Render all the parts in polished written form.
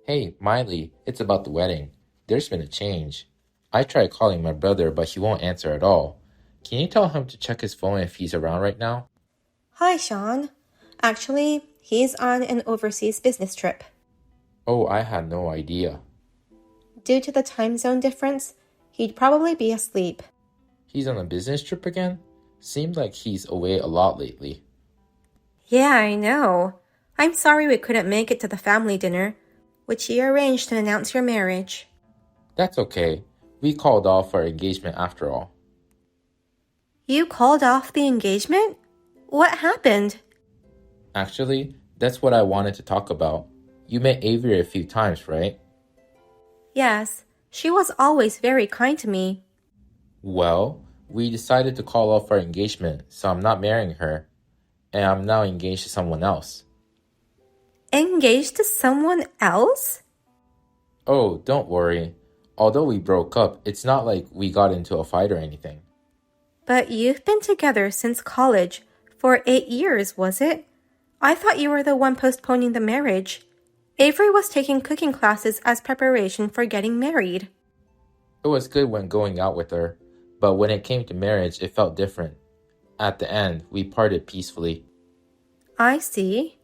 Hey, Miley, it's about the wedding. There's been a change. I tried calling my brother, but he won't answer at all. Can you tell him to check his phone if he's around right now? Hi, Sean. Actually, he's on an overseas business trip. Oh, I had no idea. Due to the time zone difference, he'd probably be asleep. He's on a business trip again? Seems like he's away a lot lately. Yeah, I know. I'm sorry we couldn't make it to the family dinner, which you arranged to announce your marriage. That's okay. We called off our engagement after all. You called off the engagement? What happened? Actually, that's what I wanted to talk about. You met Avery a few times, right? Yes, she was always very kind to me. Well, we decided to call off our engagement, so I'm not marrying her, and I'm now engaged to someone else. Engaged to someone else? Oh, don't worry. Although we broke up, it's not like we got into a fight or anything. But you've been together since college for 8 years, was it? I thought you were the one postponing the marriage. Avery was taking cooking classes as preparation for getting married. It was good when going out with her, but when it came to marriage, it felt different. At the end, we parted peacefully. I see.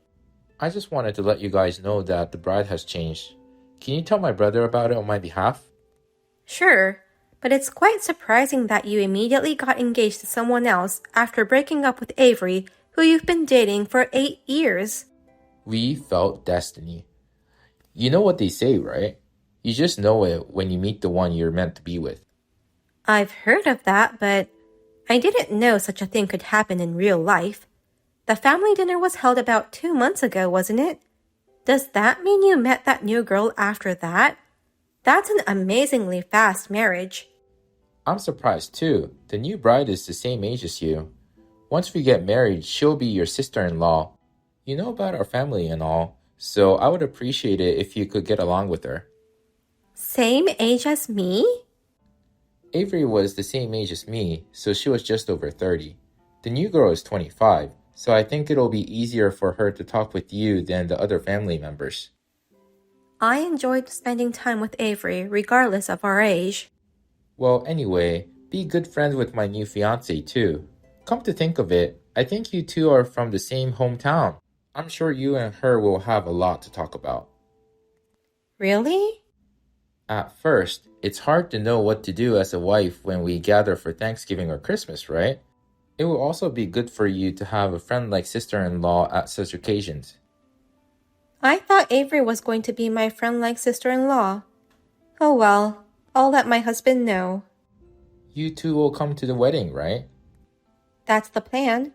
I just wanted to let you guys know that the bride has changed. Can you tell my brother about it on my behalf? Sure, but it's quite surprising that you immediately got engaged to someone else after breaking up with Avery, who you've been dating for 8 years. We felt destiny. You know what they say, right? You just know it when you meet the one you're meant to be with. I've heard of that, but I didn't know such a thing could happen in real life. The family dinner was held about 2 months ago, wasn't it? Does that mean you met that new girl after that? That's an amazingly fast marriage. I'm surprised too. The new bride is the same age as you. Once we get married, she'll be your sister-in-law. You know about our family and all, so I would appreciate it if you could get along with her. Same age as me? Avery was the same age as me, so she was just over 30. The new girl is 25, so I think it'll be easier for her to talk with you than the other family members. I enjoyed spending time with Avery regardless of our age. Well, anyway, be good friends with my new fiancé too. Come to think of it, I think you two are from the same hometown. I'm sure you and her will have a lot to talk about. Really? At first, it's hard to know what to do as a wife when we gather for Thanksgiving or Christmas, right? It will also be good for you to have a friend like sister-in-law at such occasions. I thought Avery was going to be my friend like sister-in-law. Oh well, I'll let my husband know. You two will come to the wedding, right? That's the plan.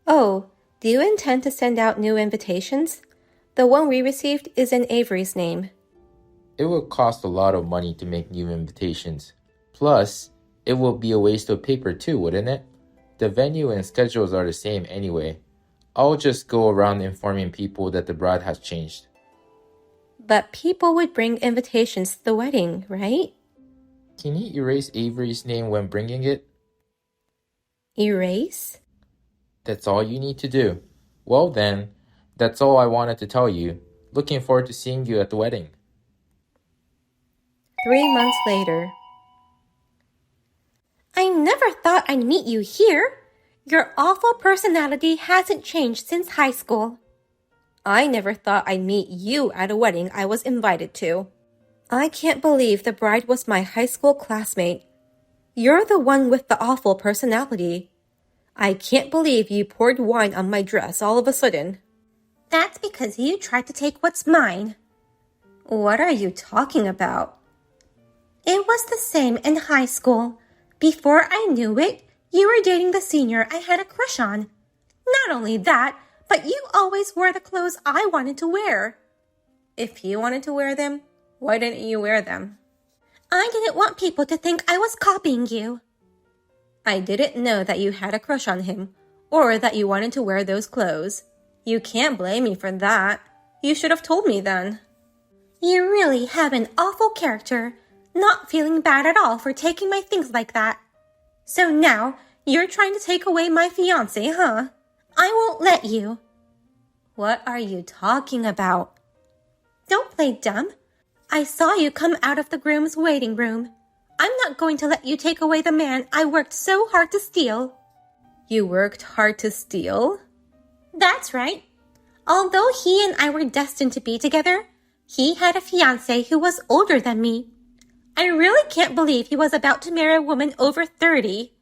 Oh, do you intend to send out new invitations? The one we received is in Avery's name. It will cost a lot of money to make new invitations. Plus, it will be a waste of paper too, wouldn't it? The venue and schedules are the same anyway. I'll just go around informing people that the bride has changed. But people would bring invitations to the wedding, right? Can you erase Avery's name when bringing it? Erase? That's all you need to do. Well then, that's all I wanted to tell you. Looking forward to seeing you at the wedding. 3 months later. I never thought I'd meet you here. Your awful personality hasn't changed since high school. I never thought I'd meet you at a wedding I was invited to. I can't believe the bride was my high school classmate. You're the one with the awful personality. I can't believe you poured wine on my dress all of a sudden. That's because you tried to take what's mine. What are you talking about? It was the same in high school. Before I knew it, you were dating the senior I had a crush on. Not only that, but you always wore the clothes I wanted to wear. If you wanted to wear them, why didn't you wear them? I didn't want people to think I was copying you. I didn't know that you had a crush on him, or that you wanted to wear those clothes. You can't blame me for that. You should have told me then. You really have an awful character, not feeling bad at all for taking my things like that. So now, you're trying to take away my fiancé, huh? I won't let you. What are you talking about? Don't play dumb. I saw you come out of the groom's waiting room. I'm not going to let you take away the man I worked so hard to steal. You worked hard to steal? That's right. Although he and I were destined to be together, he had a fiancé who was older than me. I really can't believe he was about to marry a woman over 30.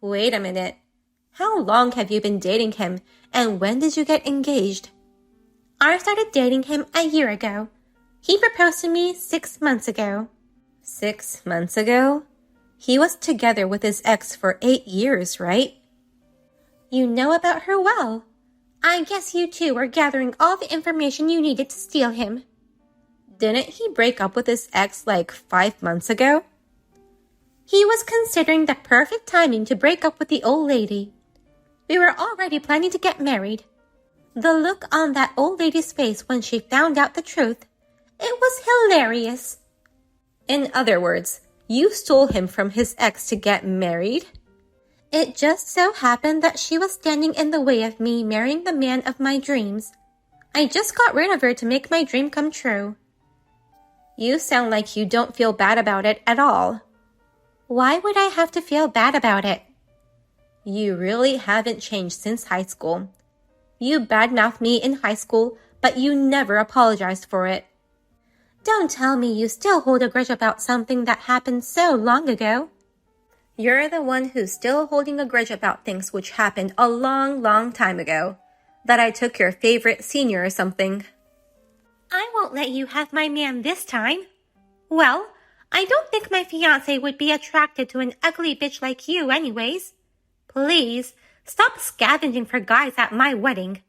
Wait a minute. How long have you been dating him, and when did you get engaged? I started dating him a year ago. He proposed to me 6 months ago. 6 months ago? He was together with his ex for 8 years, right? You know about her well. I guess you two were gathering all the information you needed to steal him. Didn't he break up with his ex like 5 months ago? He was considering the perfect timing to break up with the old lady. We were already planning to get married. The look on that old lady's face when she found out the truth, it was hilarious. In other words, you stole him from his ex to get married? It just so happened that she was standing in the way of me marrying the man of my dreams. I just got rid of her to make my dream come true. You sound like you don't feel bad about it at all. Why would I have to feel bad about it? You really haven't changed since high school. You badmouthed me in high school, but you never apologized for it. Don't tell me you still hold a grudge about something that happened so long ago. You're the one who's still holding a grudge about things which happened a long, long time ago. That I took your favorite senior or something. I won't let you have my man this time. Well, I don't think my fiancé would be attracted to an ugly bitch like you anyways. Please, stop scavenging for guys at my wedding.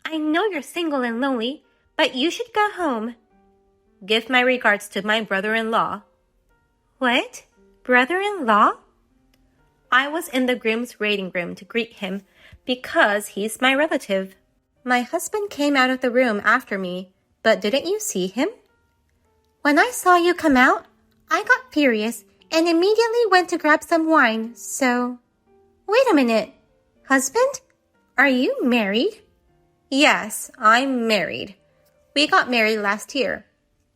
I know you're single and lonely, but you should go home. Give my regards to my brother-in-law. What? Brother-in-law? I was in the groom's waiting room to greet him because he's my relative. My husband came out of the room after me, but didn't you see him? When I saw you come out, I got furious and immediately went to grab some wine, so... Wait a minute. Husband? Are you married? Yes, I'm married. We got married last year.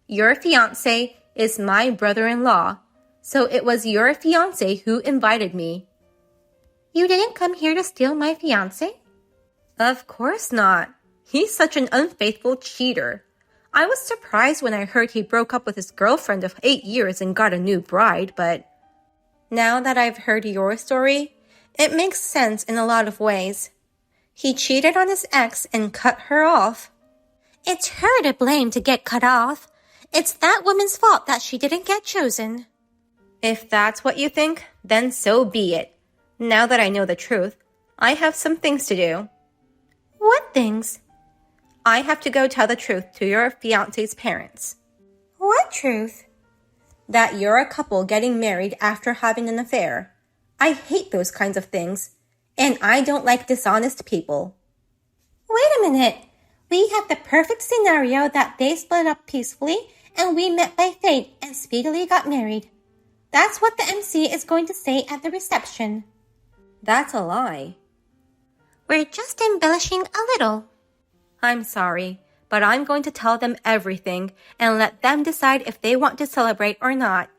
Your fiancé is my brother-in-law, so it was your fiancé who invited me. You didn't come here to steal my fiancé? Of course not. He's such an unfaithful cheater. I was surprised when I heard he broke up with his girlfriend of 8 years and got a new bride, but now that I've heard your story, it makes sense in a lot of ways. He cheated on his ex and cut her off. It's her to blame to get cut off. It's that woman's fault that she didn't get chosen. If that's what you think, then so be it. Now that I know the truth, I have some things to do. What things? I have to go tell the truth to your fiancé's parents. What truth? That you're a couple getting married after having an affair. I hate those kinds of things, and I don't like dishonest people. Wait a minute. We have the perfect scenario that they split up peacefully and we met by fate and speedily got married. That's what the MC is going to say at the reception. That's a lie. We're just embellishing a little. I'm sorry, but I'm going to tell them everything and let them decide if they want to celebrate or not.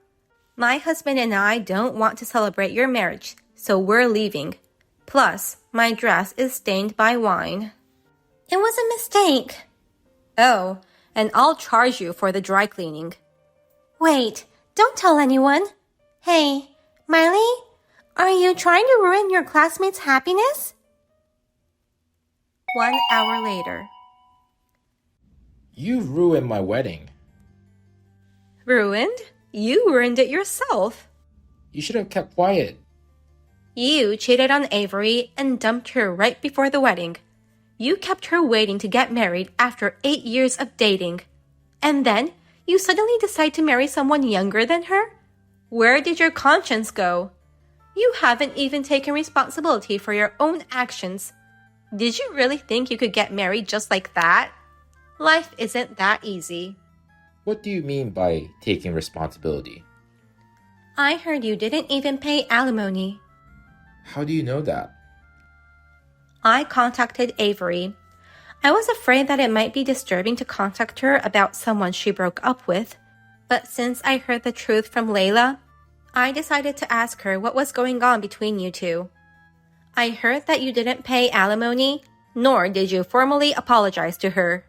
My husband and I don't want to celebrate your marriage, so we're leaving. Plus, my dress is stained by wine. It was a mistake. Oh, and I'll charge you for the dry cleaning. Wait, don't tell anyone. Hey, Miley, are you trying to ruin your classmates' happiness? 1 hour later. You ruined my wedding. Ruined? You ruined it yourself. You should have kept quiet. You cheated on Avery and dumped her right before the wedding. You kept her waiting to get married after 8 years of dating. And then you suddenly decide to marry someone younger than her? Where did your conscience go? You haven't even taken responsibility for your own actions. Did you really think you could get married just like that? Life isn't that easy. What do you mean by taking responsibility? I heard you didn't even pay alimony. How do you know that? I contacted Avery. I was afraid that it might be disturbing to contact her about someone she broke up with, but since I heard the truth from Layla, I decided to ask her what was going on between you two. I heard that you didn't pay alimony, nor did you formally apologize to her.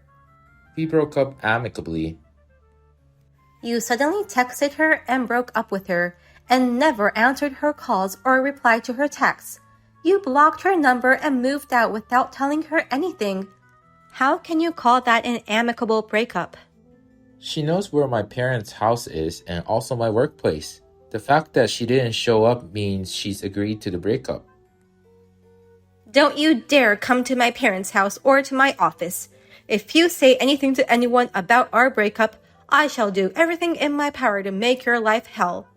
We broke up amicably. You suddenly texted her and broke up with her, and never answered her calls or replied to her texts. You blocked her number and moved out without telling her anything. How can you call that an amicable breakup? She knows where my parents' house is and also my workplace. The fact that she didn't show up means she's agreed to the breakup. Don't you dare come to my parents' house or to my office. If you say anything to anyone about our breakup, I shall do everything in my power to make your life hell.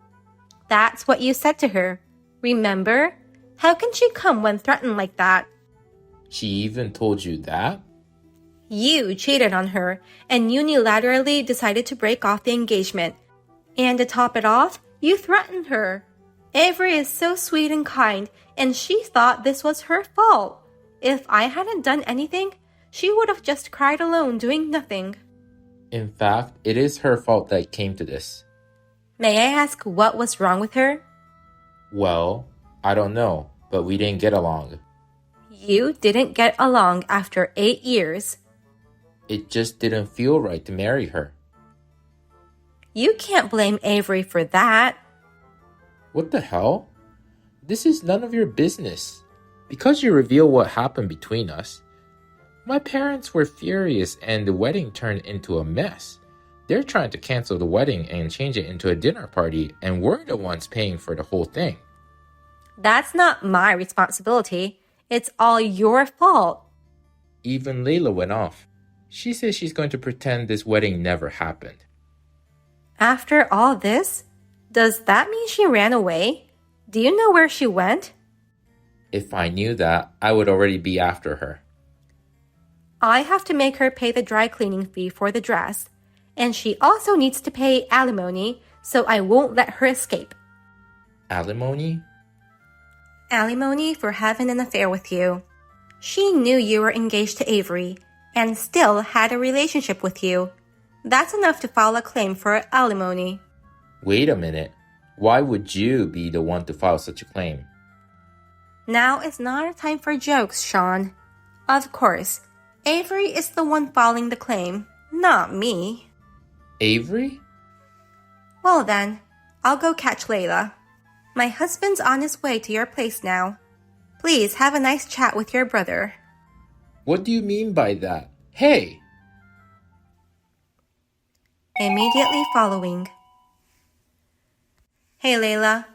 That's what you said to her. Remember? How can she come when threatened like that? She even told you that? You cheated on her and unilaterally decided to break off the engagement. And to top it off, you threatened her. Avery is so sweet and kind, and she thought this was her fault. If I hadn't done anything, she would have just cried alone doing nothing. In fact, it is her fault that it came to this. May I ask what was wrong with her? Well, I don't know, but we didn't get along. You didn't get along after 8 years. It just didn't feel right to marry her. You can't blame Avery for that. What the hell? This is none of your business. Because you reveal what happened between us. My parents were furious and the wedding turned into a mess. They're trying to cancel the wedding and change it into a dinner party, and we're the ones paying for the whole thing. That's not my responsibility. It's all your fault. Even Layla went off. She says she's going to pretend this wedding never happened. After all this, does that mean she ran away? Do you know where she went? If I knew that, I would already be after her. I have to make her pay the dry cleaning fee for the dress, and she also needs to pay alimony, so I won't let her escape. Alimony? Alimony for having an affair with you. She knew you were engaged to Avery and still had a relationship with you. That's enough to file a claim for alimony. Wait a minute. Why would you be the one to file such a claim? Now is not a time for jokes, Sean. Of course, Avery is the one filing the claim, not me. Avery? Well then, I'll go catch Layla. My husband's on his way to your place now. Please have a nice chat with your brother. What do you mean by that? Hey! Immediately following. Hey Layla,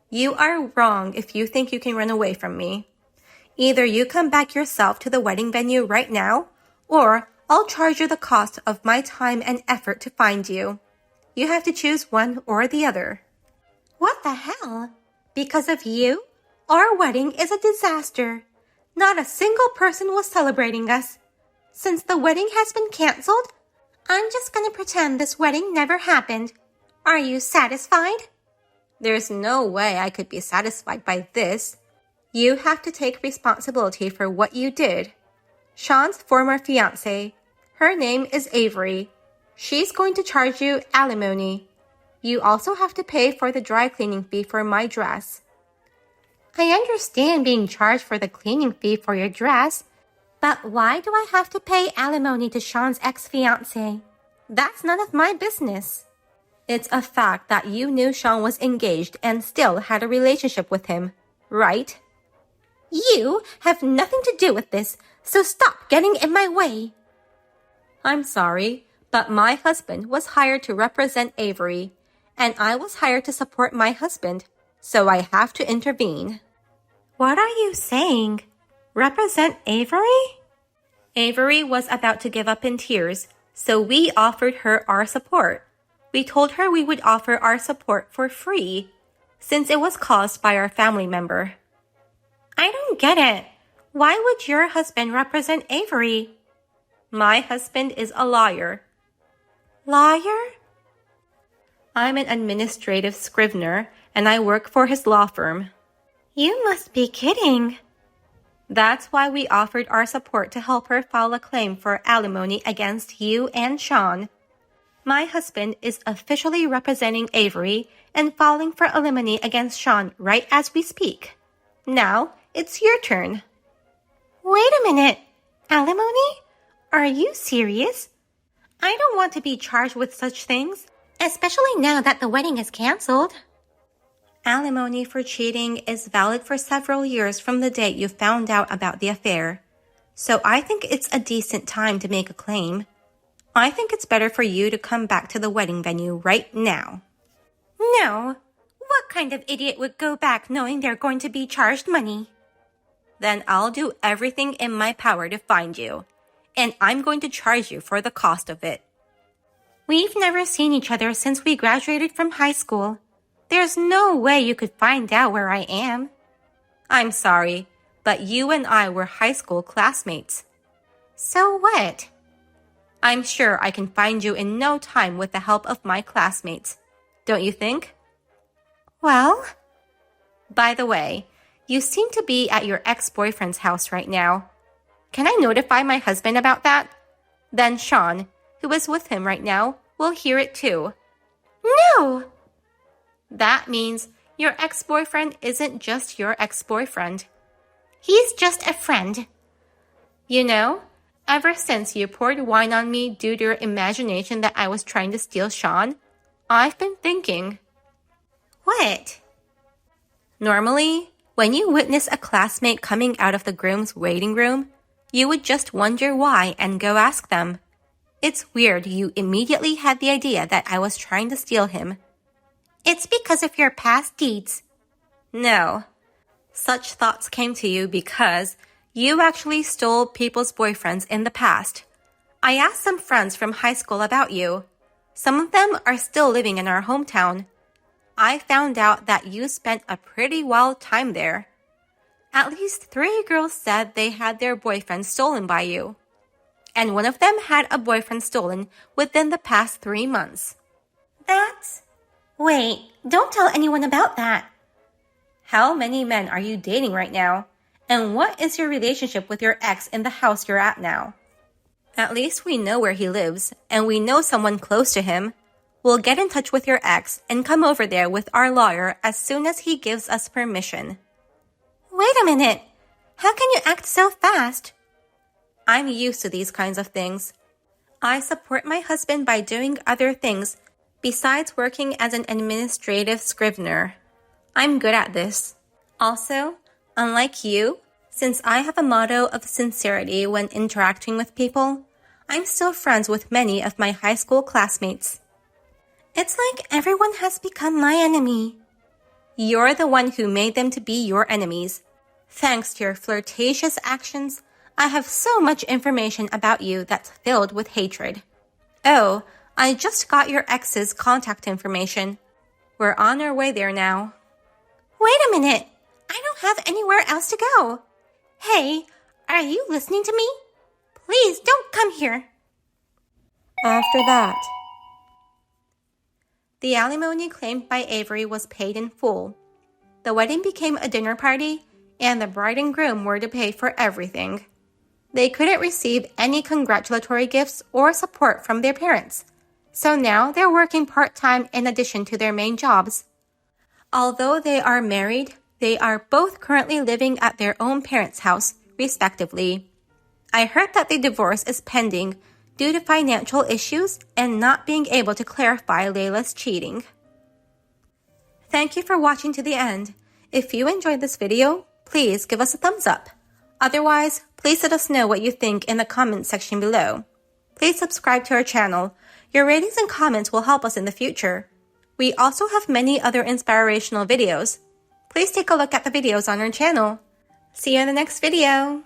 you are wrong if you think you can run away from me. Either you come back yourself to the wedding venue right now, or I'll charge you the cost of my time and effort to find you. You have to choose one or the other. What the hell? Because of you, our wedding is a disaster. Not a single person was celebrating us. Since the wedding has been canceled, I'm just gonna pretend this wedding never happened. Are you satisfied? There's no way I could be satisfied by this. You have to take responsibility for what you did. Sean's former fiancée, her name is Avery. She's going to charge you alimony. You also have to pay for the dry cleaning fee for my dress. I understand being charged for the cleaning fee for your dress, but why do I have to pay alimony to Sean's ex-fiancée? That's none of my business. It's a fact that you knew Sean was engaged and still had a relationship with him, right? You have nothing to do with this, so stop getting in my way. I'm sorry, but my husband was hired to represent Avery, and I was hired to support my husband, so I have to intervene. What are you saying? Represent Avery? Avery was about to give up in tears, so we offered her our support. We told her we would offer our support for free, since it was caused by our family member. I don't get it. Why would your husband represent Avery? My husband is a lawyer. Lawyer? I'm an administrative scrivener, and I work for his law firm. You must be kidding. That's why we offered our support to help her file a claim for alimony against you and Sean. My husband is officially representing Avery and filing for alimony against Sean right as we speak. Now, it's your turn. Wait a minute. Alimony? Are you serious? I don't want to be charged with such things, especially now that the wedding is canceled. Alimony for cheating is valid for several years from the date you found out about the affair. So I think it's a decent time to make a claim. I think it's better for you to come back to the wedding venue right now. No. What kind of idiot would go back knowing they're going to be charged money? Then I'll do everything in my power to find you. And I'm going to charge you for the cost of it. We've never seen each other since we graduated from high school. There's no way you could find out where I am. I'm sorry, but you and I were high school classmates. So what? I'm sure I can find you in no time with the help of my classmates. Don't you think? Well? By the way, you seem to be at your ex-boyfriend's house right now. Can I notify my husband about that? Then Sean, who is with him right now, will hear it too. No! That means your ex-boyfriend isn't just your ex-boyfriend. He's just a friend. You know, ever since you poured wine on me due to your imagination that I was trying to steal Sean, I've been thinking. What? Normally, when you witness a classmate coming out of the groom's waiting room, you would just wonder why and go ask them. It's weird you immediately had the idea that I was trying to steal him. It's because of your past deeds. No. Such thoughts came to you because you actually stole people's boyfriends in the past. I asked some friends from high school about you. Some of them are still living in our hometown. I found out that you spent a pretty wild time there. At least 3 girls said they had their boyfriends stolen by you. And one of them had a boyfriend stolen within the past 3 months. Wait, don't tell anyone about that. How many men are you dating right now? And what is your relationship with your ex in the house you're at now? At least we know where he lives, and we know someone close to him. We'll get in touch with your ex and come over there with our lawyer as soon as he gives us permission. Wait a minute. How can you act so fast? I'm used to these kinds of things. I support my husband by doing other things besides working as an administrative scrivener. I'm good at this. Also, unlike you, since I have a motto of sincerity when interacting with people, I'm still friends with many of my high school classmates. It's like everyone has become my enemy. You're the one who made them to be your enemies. Thanks to your flirtatious actions, I have so much information about you that's filled with hatred. Oh, I just got your ex's contact information. We're on our way there now. Wait a minute. I don't have anywhere else to go. Hey, are you listening to me? Please don't come here. After that, the alimony claimed by Avery was paid in full. The wedding became a dinner party, and the bride and groom were to pay for everything. They couldn't receive any congratulatory gifts or support from their parents, so now they're working part-time in addition to their main jobs. Although they are married, they are both currently living at their own parents' house, respectively. I heard that the divorce is pending due to financial issues and not being able to clarify Layla's cheating. Thank you for watching to the end. If you enjoyed this video, please give us a thumbs up. Otherwise, please let us know what you think in the comments section below. Please subscribe to our channel. Your ratings and comments will help us in the future. We also have many other inspirational videos. Please take a look at the videos on our channel. See you in the next video.